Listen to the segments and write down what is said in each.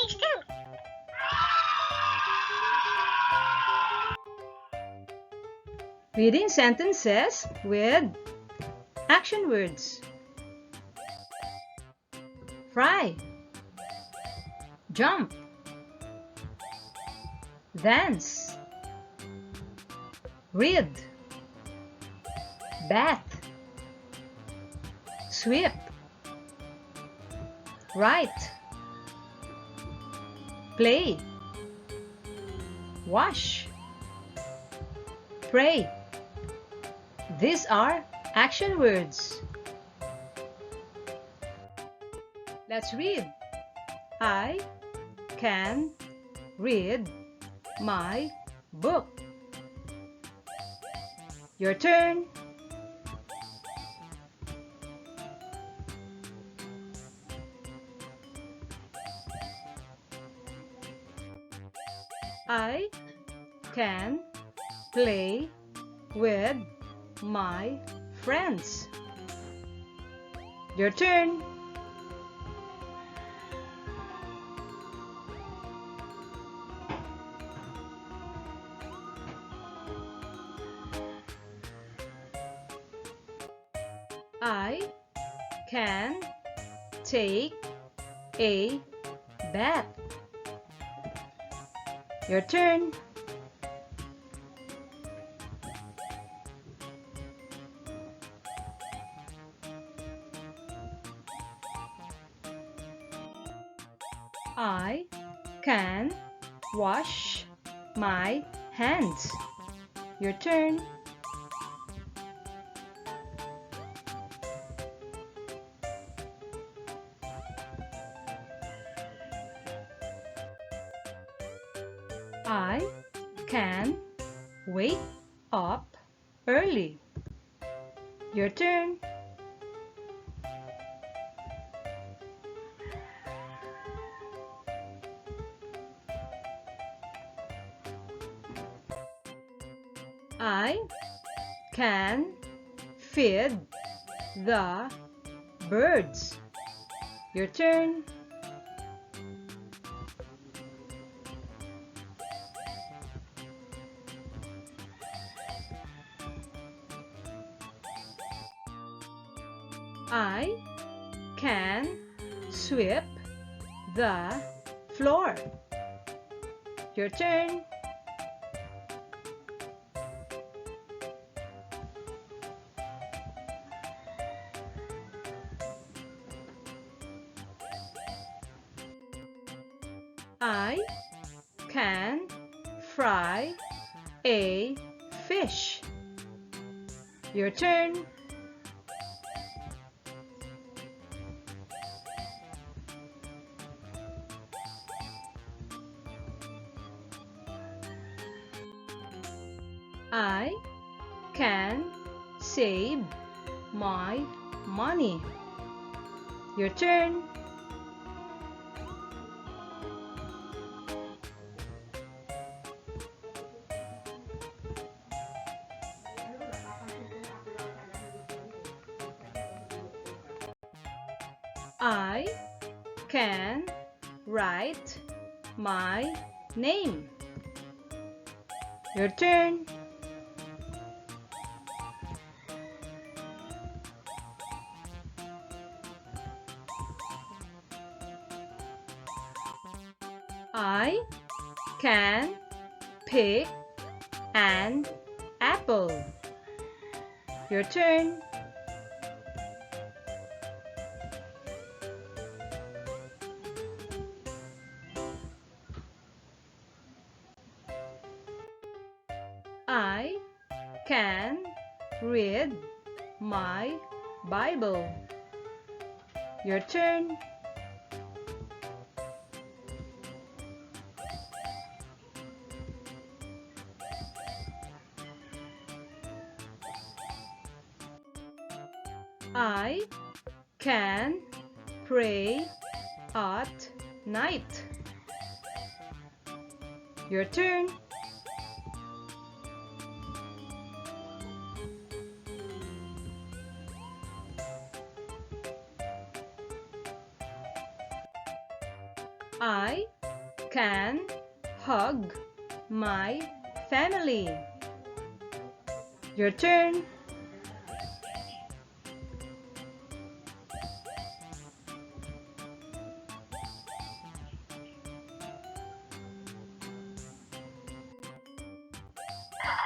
Page 2. Reading sentences with action words. Fry, jump, dance, read, bath, sweep, write, play, wash, pray. These are action words. Let's read. I can read my book. Your turn. I can play with my friends. Your turn. I can take a bath. Your turn. I can wash my hands. Your turn. I can wake up early. Your turn. I can feed the birds. Your turn. I can sweep the floor. Your turn. I can fry a fish. Your turn. I can save my money. Your turn. I can write my name. Your turn. I can pick an apple. Your turn. I can read my Bible. Your turn. I can pray at night. Your turn. I can hug my family. Your turn.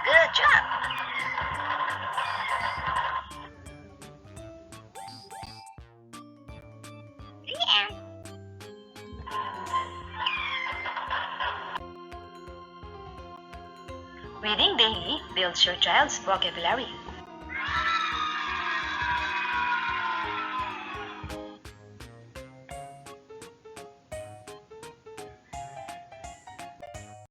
Good job! The end. Reading daily builds your child's vocabulary.